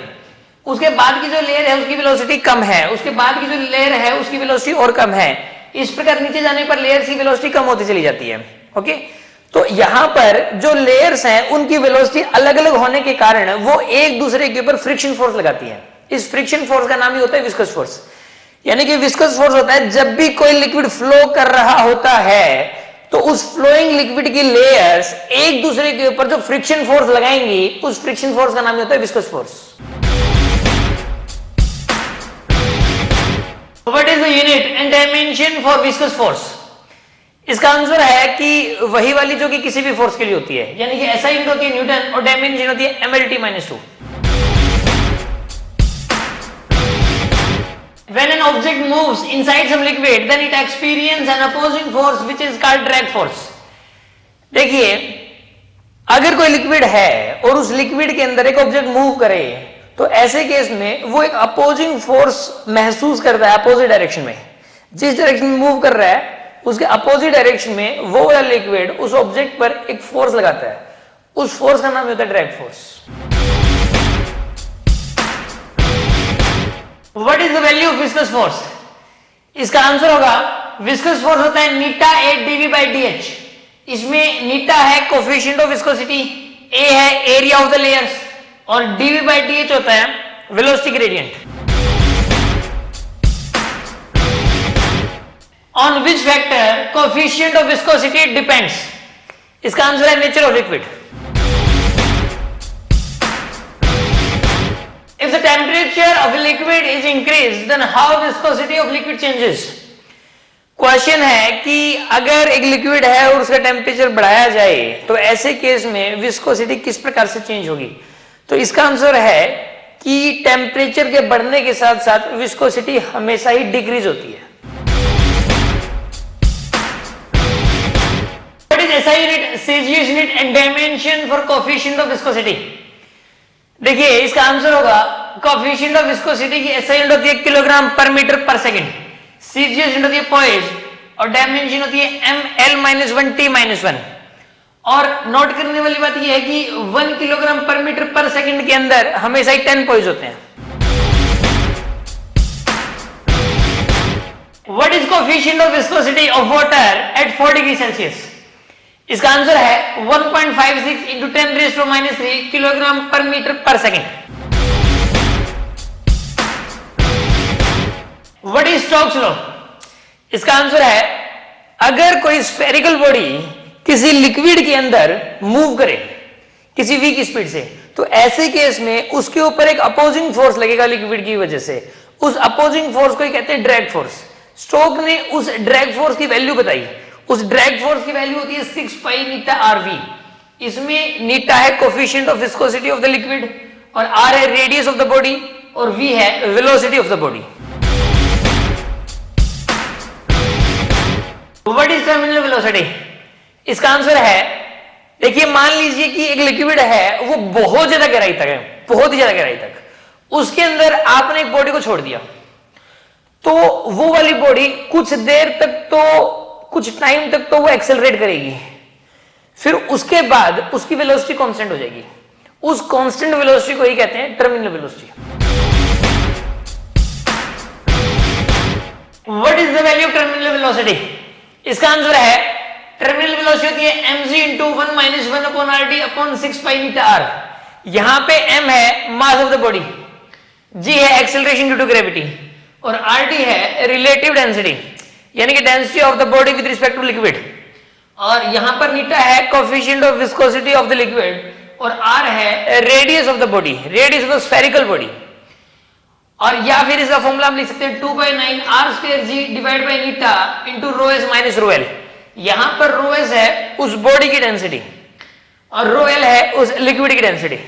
उसके बाद की जो लेयर है उसकी वेलोसिटी कम है, उसके बाद की जो लेयर है उसकी वेलोसिटी और कम है। इस प्रकार नीचे जाने पर लेयर की वेलोसिटी कम होती चली जाती है। ओके, तो यहां पर जो लेयर्स हैं उनकी वेलोसिटी अलग अलग होने के कारण वो एक दूसरे के ऊपर फ्रिक्शन फोर्स लगाती है। इस फ्रिक्शन फोर्स का नाम ही होता है विस्कस फोर्स। यानी कि विस्कस फोर्स होता है जब भी कोई लिक्विड फ्लो कर रहा होता है तो उस फ्लोइंग लिक्विड की लेयर्स एक दूसरे के ऊपर जो फ्रिक्शन फोर्स लगाएंगी उस फ्रिक्शन फोर्स का नाम ही होता है viscous force. What is the unit and dimension for viscous force? इसका आंसर है कि वही वाली जो कि किसी भी फोर्स के लिए होती है, यानी कि ऐसा यूनिट होती है न्यूटन और डायमेंशन होती है mLT-2। When an object moves inside some liquid, then it experiences an opposing force which is called drag force. देखिए, अगर कोई लिक्विड है और उस लिक्विड के अंदर एक ऑब्जेक्ट मूव करे तो ऐसे केस में वो एक अपोजिंग फोर्स महसूस करता है अपोजिट डायरेक्शन में। जिस डायरेक्शन में मूव कर रहा है उसके अपोजिट डायरेक्शन में वो वाला लिक्विड उस ऑब्जेक्ट पर एक फोर्स लगाता है, उस फोर्स का नाम होता है drag force. What is the value of viscous force? इसका आंसर होगा विस्कस फोर्स होता है नीटा ए डीवी बाई डी एच। इसमें नीटा है कोफिशिएंट ऑफ विस्कोसिटी, ए है एरिया ऑफ द लेयर्स और डीवी बाई डी एच होता है velocity gradient. On which factor coefficient of viscosity depends? इसका आंसर है nature of liquid. If the temperature of a liquid is increased, then how viscosity of liquid changes? Question है कि अगर एक liquid है और उसका टेम्परेचर बढ़ाया जाए तो ऐसे केस में विस्कोसिटी किस प्रकार से चेंज होगी? तो इसका आंसर है कि टेम्परेचर के बढ़ने के साथ साथ विस्कोसिटी हमेशा ही डिक्रीज होती है। What is SI unit, CGS unit and dimension for coefficient of viscosity? देखिए, इसका आंसर होगा कोएफिशिएंट ऑफ विस्कोसिटी की एसआई यूनिट होती है किलोग्राम पर मीटर पर सेकंड, सीजीएस यूनिट होती है पॉइज और डायमेंशन होती है ml-1t-1। और नोट करने वाली बात यह है कि 1 किलोग्राम पर मीटर पर सेकंड के अंदर हमेशा ही 10 पॉइज होते हैं। What is coefficient of viscosity of water at 4 degree Celsius? इसका आंसर है 1.56 इंटू 10⁻³ किलोग्राम पर मीटर पर second. What is Stokes law? इसका आंसर है अगर कोई स्फेरिकल बॉडी किसी लिक्विड के अंदर मूव करे किसी वीक स्पीड से तो ऐसे केस में उसके ऊपर एक अपोजिंग फोर्स लगेगा लिक्विड की वजह से। उस अपोजिंग फोर्स को कहते हैं ड्रैग फोर्स। स्टोक ने उस ड्रैग फोर्स की वैल्यू बताई। उस ड्रैग फोर्स की वैल्यू होती है 6 पाई नीटा आरवी। इसमें नीटा है coefficient of viscosity of the liquid और आर है रेडियस ऑफ द बॉडी और वी है velocity of the body. What is terminal velocity? इसका आंसर है, देखिए मान लीजिए कि एक लिक्विड है वो बहुत ज्यादा गहराई तक है, बहुत ही ज्यादा गहराई तक, उसके अंदर आपने एक बॉडी को छोड़ दिया तो वो वाली बॉडी कुछ देर तक तो कुछ टाइम तक तो वो एक्सेलरेट करेगी, फिर उसके बाद उसकी वेलोसिटी कांस्टेंट हो जाएगी। उस कांस्टेंट वेलोसिटी को ही कहते हैं terminal velocity. What is the value of terminal velocity? इसका आंसर है टर्मिनल वेलोसिटी होती है mg into 1 - 1/RT upon 6 pi metre r। यहां पे m है mass of the body, g है एक्सेलरेशन ड्यू टू ग्रेविटी और rt है रिलेटिव डेंसिटी यानी कि density of the body with respect to liquid. और यहां पर नीटा है coefficient of viscosity of the liquid और r है radius of the body, radius of the spherical body. और या फिर इसका फॉर्मूला हम लिख सकते हैं 2/9 r²g divide by Neeta into ρs minus ρl। यहां पर ρs है उस बॉडी की डेंसिटी और ρl है उस लिक्विड की density.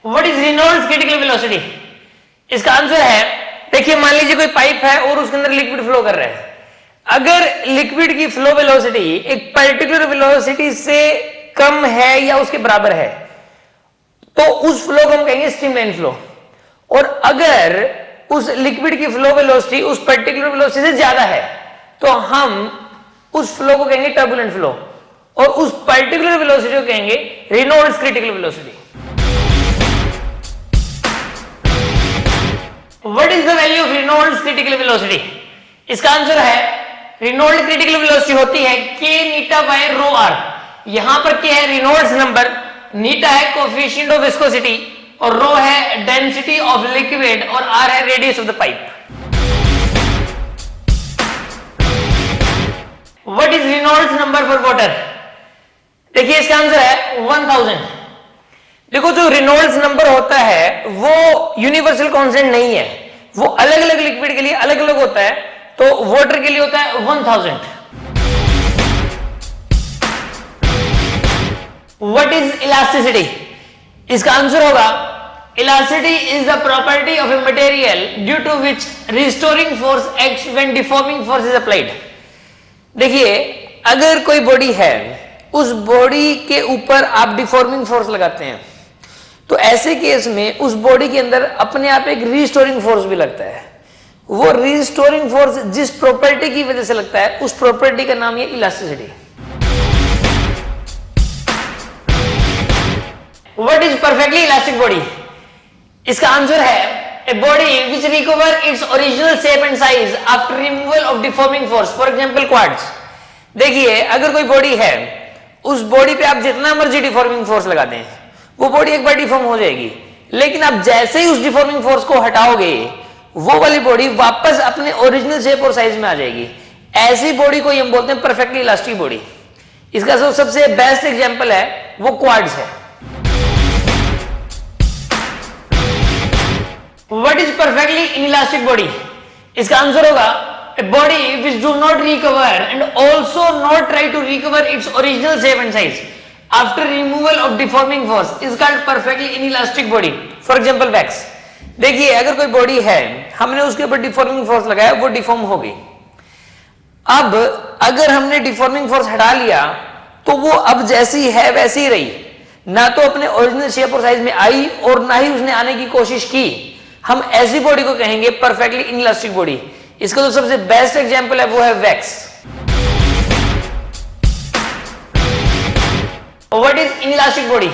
What is Reynolds critical velocity? इसका आंसर है, देखिए मान लीजिए कोई पाइप है और उसके अंदर लिक्विड फ्लो कर रहा है। अगर लिक्विड की फ्लो वेलोसिटी एक पर्टिकुलर वेलोसिटी से कम है या उसके बराबर है तो उस फ्लो को हम कहेंगे स्ट्रीमलाइन फ्लो। और अगर उस लिक्विड की फ्लो वेलोसिटी उस पर्टिकुलर वेलोसिटी से ज्यादा है तो हम उस फ्लो को कहेंगे टर्बुलेंट फ्लो। और उस पर्टिकुलर वेलोसिटी को कहेंगे Reynolds critical velocity. What is the value of Reynolds critical velocity? इसका आंसर है रेनॉल्ड्स क्रिटिकल वेलोसिटी होती है k नीटा बाय रो r। यहां पर क्या है? रेनॉल्ड्स नंबर, नीटा है कोएफिशिएंट ऑफ विस्कोसिटी और रो है डेंसिटी ऑफ लिक्विड और r है radius of the pipe. What is Reynolds number for water? देखिए इसका आंसर है 1000। देखो जो रेनॉल्ड्स नंबर होता है वो यूनिवर्सल कांस्टेंट नहीं है, वो अलग अलग लिक्विड के लिए अलग अलग होता है। तो वाटर के लिए होता है 1000। What is elasticity? इसका आंसर होगा elasticity is the property of a material due to which restoring force acts when deforming force is applied. देखिए अगर कोई बॉडी है, उस बॉडी के ऊपर आप डिफॉर्मिंग फोर्स लगाते हैं, तो ऐसे केस में उस बॉडी के अंदर अपने आप एक रिस्टोरिंग फोर्स भी लगता है। वो रिस्टोरिंग फोर्स जिस प्रॉपर्टी की वजह से लगता है उस प्रॉपर्टी का नाम है elasticity. What is perfectly elastic body? इसका आंसर है a body which recover its original shape and size after removal of deforming force, for example quartz। देखिए अगर कोई बॉडी है, उस बॉडी पे आप जितना मर्जी डिफॉर्मिंग फोर्स लगा दें, वो बॉडी एक बार डिफॉर्म हो जाएगी, लेकिन आप जैसे ही उस डिफॉर्मिंग फोर्स को हटाओगे वो वाली बॉडी वापस अपने ओरिजिनल शेप और साइज में आ जाएगी। ऐसी बॉडी को हम बोलते हैं परफेक्टली इलास्टिक बॉडी। इसका सबसे बेस्ट एग्जांपल है वो क्वार्ट्ज है। What is perfectly inelastic body? इसका आंसर होगा a body which do not recover and also not try to recover its original shape and size after removal of deforming force is called perfectly inelastic body। for example wax। देखिए अगर कोई body है, हमने उसके ऊपर deforming force लगाया, वो deform हो गई। अब अगर हमने डिफॉर्मिंग फोर्स हटा लिया तो वो अब जैसी है वैसी ही रही, ना तो अपने ओरिजिनल शेप और साइज में आई और ना ही उसने आने की कोशिश की। हम ऐसी बॉडी को कहेंगे परफेक्टली इनइलास्टिक बॉडी। इसका जो सबसे बेस्ट एग्जांपल है वो है wax. What is inelastic body?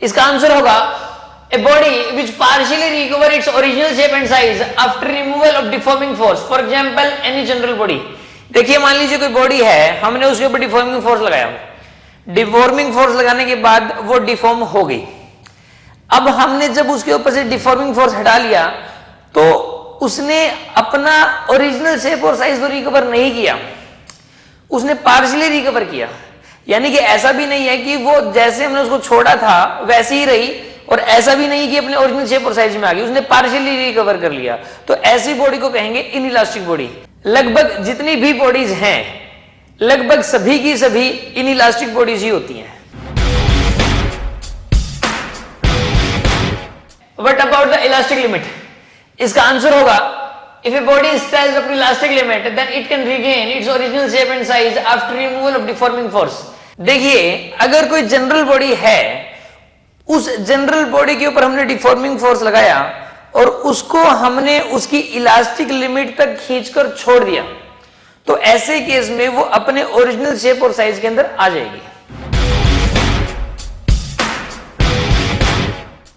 इसका आंसर होगा a body which partially recover its original shape and size after removal of deforming force, for example any general body। देखिए मान लीजिए कोई बॉडी है, हमने उसके ऊपर डिफॉर्मिंग फोर्स लगाया, डिफॉर्मिंग फोर्स लगाने के बाद वो डिफॉर्म हो गई। अब हमने जब उसके ऊपर से डिफॉर्मिंग फोर्स हटा लिया तो उसने अपना ओरिजिनल शेप और साइज तो रिकवर नहीं किया, उसने पार्शियली रिकवर किया। यानी कि ऐसा भी नहीं है कि वो जैसे हमने उसको छोड़ा था वैसे ही रही, और ऐसा भी नहीं कि अपने ओरिजिनल शेप और साइज में आ गई, उसने पार्शियली रिकवर कर लिया। तो ऐसी बॉडी को कहेंगे इनइलास्टिक बॉडी। लगभग जितनी भी बॉडीज हैं, लगभग सभी की सभी इनइलास्टिक बॉडीज ही होती हैं। What about the elastic limit? इसका आंसर होगा if a body is stretched up to elastic limit then it can regain its original shape and size after removal of deforming force। देखिए अगर कोई general body है, उस general body के ऊपर हमने डिफॉर्मिंग फोर्स लगाया और उसको हमने उसकी इलास्टिक लिमिट तक खींचकर छोड़ दिया, तो ऐसे केस में वो अपने ओरिजिनल शेप और साइज के अंदर आ जाएगी।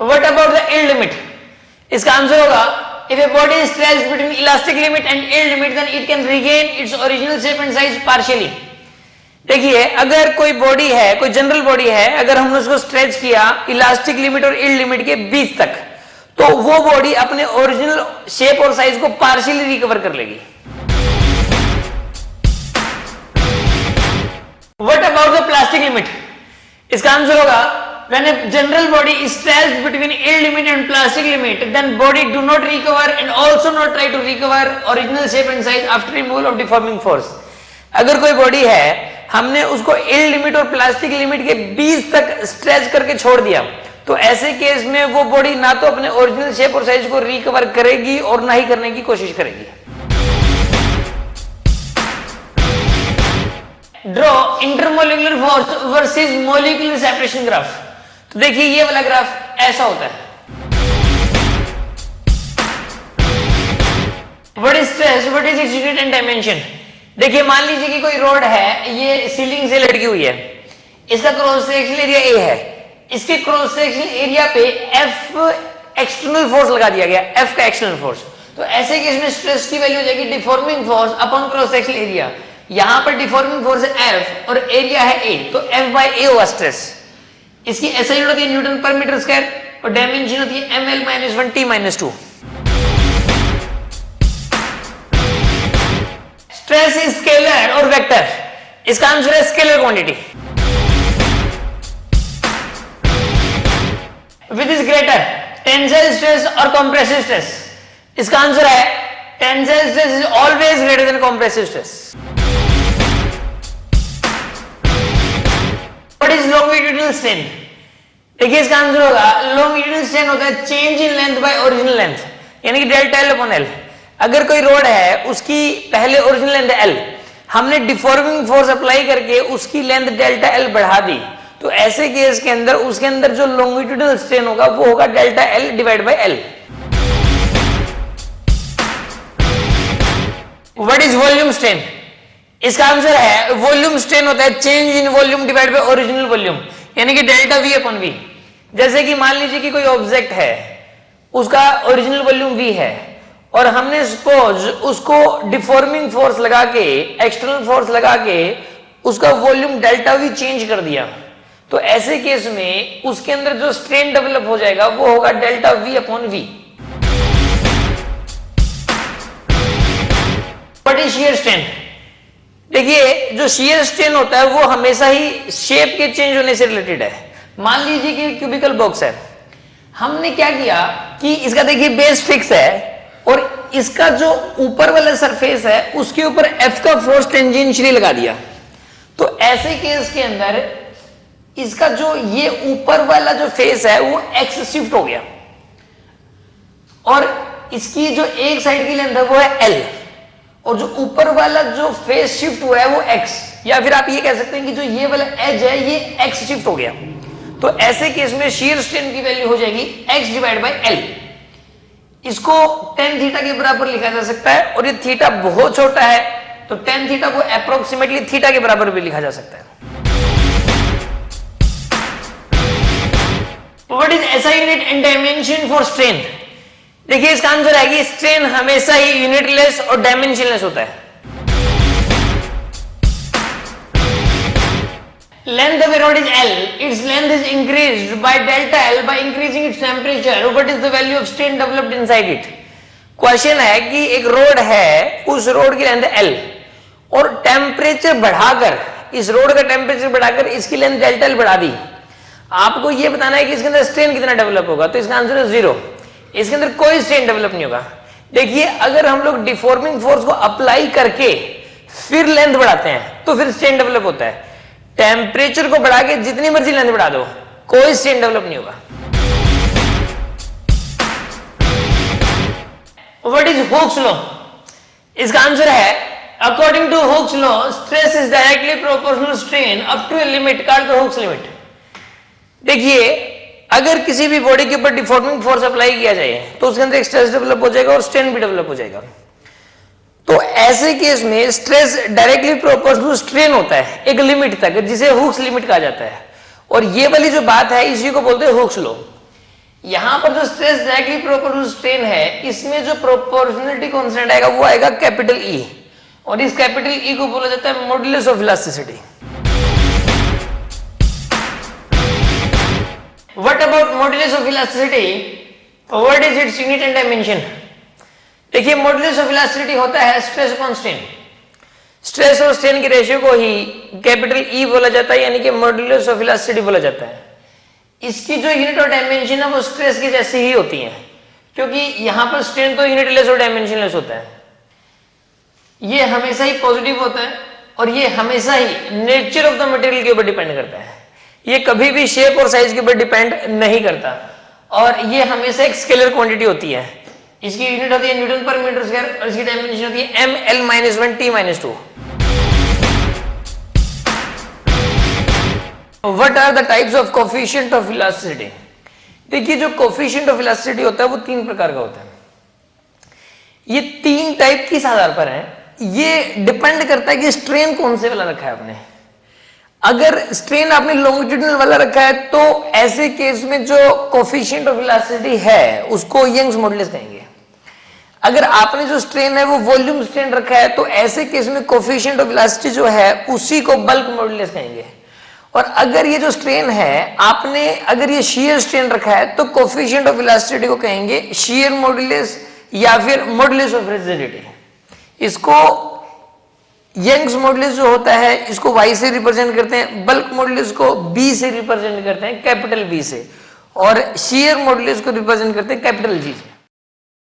What about the yield limit? इसका आंसर होगा if a body is stretched between elastic limit and yield limit then it can regain its original shape and size partially। देखिए अगर कोई बॉडी है, कोई जनरल बॉडी है, अगर हमने उसको स्ट्रेच किया इलास्टिक लिमिट और यील्ड लिमिट के बीच तक, तो वो बॉडी अपने ओरिजिनल शेप और साइज को पार्शियली रिकवर कर लेगी। What about the plastic limit? इसका आंसर होगा when a general body is stretched between yield limit and plastic limit then body do not recover and also not try to recover original shape and size after removal of deforming force। अगर कोई body है, हमने उसको yield limit और plastic limit के बीच तक stretch करके छोड़ दिया, तो ऐसे केस में वो बॉडी ना तो अपने ओरिजिनल शेप और साइज को रिकवर करेगी और ना ही करने की कोशिश करेगी। Draw intermolecular force versus molecular separation graph. तो देखिए ये वाला ग्राफ ऐसा होता है। What is stress, what is its unit and dimension? देखिए मान लीजिए कि कोई रोड है, ये सीलिंग से लटकी हुई है, इसका क्रॉस सेक्शनल एरिया ए है, इसके क्रॉस सेक्शनल एरिया पे एफ एक्सटर्नल फोर्स लगा दिया गया, एफ का एक्सटर्नल फोर्स। तो ऐसे केस में स्ट्रेस की वैल्यू हो जाएगी deforming force upon cross sectional area. यहां पर डिफॉर्मिंग फोर्स है एफ और एरिया है ए, तो एफ बाय ए होगा स्ट्रेस। इसकी एसआई यूनिट होती है न्यूटन पर मीटर स्क्वायर और डायमेंशन होती है ml - 1 t - 2। Stress is scalar और वेक्टर, इसका आंसर है scalar quantity. Which is greater, tensile stress और कंप्रेसिव स्ट्रेस? इसका आंसर है tensile stress is always greater than compressive stress. What is longitudinal strain? देखिए इसका आंसर होगा लॉन्गिट्यूडिनल स्ट्रेन होता है change in length bye original length, यानी कि डेल्टा एल अपॉन एल। अगर कोई रोड है उसकी पहले ओरिजिनल लेंथ एल, हमने डिफॉर्मिंग फोर्स अप्लाई करके उसकी लेंथ डेल्टा एल बढ़ा दी, तो ऐसे केस के अंदर उसके अंदर जो लॉन्गिट्यूडिनल स्ट्रेन होगा वो होगा delta L divide by L. What is volume strain? इसका आंसर है वॉल्यूम स्ट्रेन होता है change in volume divide by original volume, यानी कि डेल्टा वी अपॉन वी। जैसे कि मान लीजिए कि कोई ऑब्जेक्ट है, उसका ओरिजिनल वॉल्यूम वी है और हमने सपोज उसको डिफॉर्मिंग फोर्स लगा के, एक्सटर्नल फोर्स लगा के उसका वॉल्यूम डेल्टा वी चेंज कर दिया, तो ऐसे केस में उसके अंदर जो स्ट्रेन डेवलप हो जाएगा वो होगा delta V upon V. What is shear strain? देखिए जो शियर स्ट्रेन होता है वो हमेशा ही शेप के चेंज होने से रिलेटेड है। मान लीजिए कि क्यूबिकल बॉक्स है, हमने क्या किया कि इसका देखिए बेस फिक्स है और इसका जो ऊपर वाला सरफेस है उसके ऊपर एफ का फोर्स टेंजेंशियली लगा दिया, तो ऐसे केस के अंदर इसका जो ये ऊपर वाला जो फेस है वो एक्स शिफ्ट हो गया और इसकी जो एक साइड की लेंथ है वो है एल और जो ऊपर वाला जो फेस शिफ्ट हुआ है वो एक्स, या फिर आप ये कह सकते हैं कि जो ये वाला एज है ये एक्स शिफ्ट हो गया। तो ऐसे केस में शियर स्ट्रेन की वैल्यू हो जाएगी एक्स डिवाइड बाय एल। इसको tan थीटा के बराबर लिखा जा सकता है और ये थीटा बहुत छोटा है तो tan थीटा को अप्रोक्सीमेटली थीटा के बराबर भी लिखा जा सकता है। What is SI unit and dimension for strain? देखिए इसका आंसर है कि स्ट्रेन हमेशा ही यूनिटलेस और डायमेंशनलेस होता है। Length of a rod is L. Its length is increased by delta L by increasing its temperature. What is the value of strain developed inside it? Question है कि एक road है, उस road की length L और temperature बढ़ाकर, इस road का टेम्परेचर बढ़ाकर इसकी लेंथ डेल्टा L बढ़ा दी। आपको यह बताना है कि इसके अंदर स्ट्रेन कितना डेवलप होगा, तो इसका आंसर है 0। इसके अंदर कोई स्ट्रेन डेवलप नहीं होगा। देखिए अगर हम लोग डिफॉर्मिंग फोर्स को अप्लाई करके फिर लेंथ बढ़ाते हैं तो फिर स्ट्रेन डेवलप होता है। टेम्परेचर को बढ़ा के जितनी मर्जी लेंथ बढ़ा दो, कोई स्ट्रेन डेवलप नहीं होगा। What is Hooke's law? इसका आंसर है according to Hooke's law stress is directly proportional strain up to a limit called the Hooke's limit. देखिए अगर किसी भी बॉडी के ऊपर डिफॉर्मिंग फोर्स अप्लाई किया जाए तो उसके अंदर एक स्ट्रेस डेवलप हो जाएगा और स्ट्रेन भी डेवलप हो जाएगा। तो ऐसे केस में स्ट्रेस डायरेक्टली प्रोपोर्शनल स्ट्रेन होता है एक लिमिट तक, जिसे हुक्स लिमिट कहा जाता है। और ये वाली जो बात है इसी को बोलते हैं हुक्स लॉ। यहां पर जो स्ट्रेस डायरेक्टली प्रोपोर्शनल स्ट्रेन है इसमें जो प्रोपोर्शनलिटी कांस्टेंट आएगा वो आएगा कैपिटल ई, और इस कैपिटल ई को बोला जाता है modulus of elasticity. What about modulus of elasticity? What is its unit and dimension? देखिए मॉडुलस ऑफ इलास्टिसिटी होता है स्ट्रेस अपॉन स्ट्रेन। स्ट्रेस और स्ट्रेन की रेशियो को ही कैपिटल ई बोला जाता है, यानी कि मॉडुलस ऑफ इलास्टिसिटी बोला जाता है। इसकी जो यूनिट और डायमेंशन है वो स्ट्रेस की जैसी ही होती है, क्योंकि यहां पर स्ट्रेन तो यूनिटलेस और डायमेंशनलेस होता है। ये हमेशा ही पॉजिटिव होता है और ये हमेशा ही नेचर ऑफ द मटेरियल के ऊपर डिपेंड करता है। ये कभी भी शेप और साइज के ऊपर डिपेंड नहीं करता और ये हमेशा एक स्केलर क्वांटिटी होती है। इसकी यूनिट होती है न्यूटन पर मीटर स्क्वायर और इसकी डायमेंशन होती है ml - 1 t - 2। What are the types of coefficient of elasticity? देखिए जो कोफिशिएंट ऑफ इलास्टिसिटी होता है वो 3 प्रकार का होता है। ये 3 टाइप किस आधार पर है? ये डिपेंड करता है कि स्ट्रेन कौन से वाला रखा है आपने। अगर स्ट्रेन आपने लॉन्गिट्यूडिनल वाला रखा है तो ऐसे केस में जो कोफिशिएंट ऑफ इलास्टिसिटी है उसको यंग्स मॉडुलस कहेंगे। अगर आपने जो स्ट्रेन है वो वॉल्यूम स्ट्रेन रखा है तो ऐसे केस में कोफिशिएंट ऑफ इलास्टिसिटी जो है उसी को बल्क मॉडुलस कहेंगे। और अगर ये जो स्ट्रेन है आपने अगर ये शियर स्ट्रेन रखा है तो कोफिशिएंट ऑफ इलास्टिसिटी को कहेंगे शियर मॉडुलस या फिर मॉडुलस ऑफ रिजिडिटी। इसको यंग्स मॉडुलस जो होता है इसको Y से रिप्रेजेंट करते हैं, बल्क मॉडुलस को B से रिप्रेजेंट करते हैं, कैपिटल B से, और शियर मॉडुलस को रिप्रेजेंट करते हैं कैपिटल G से।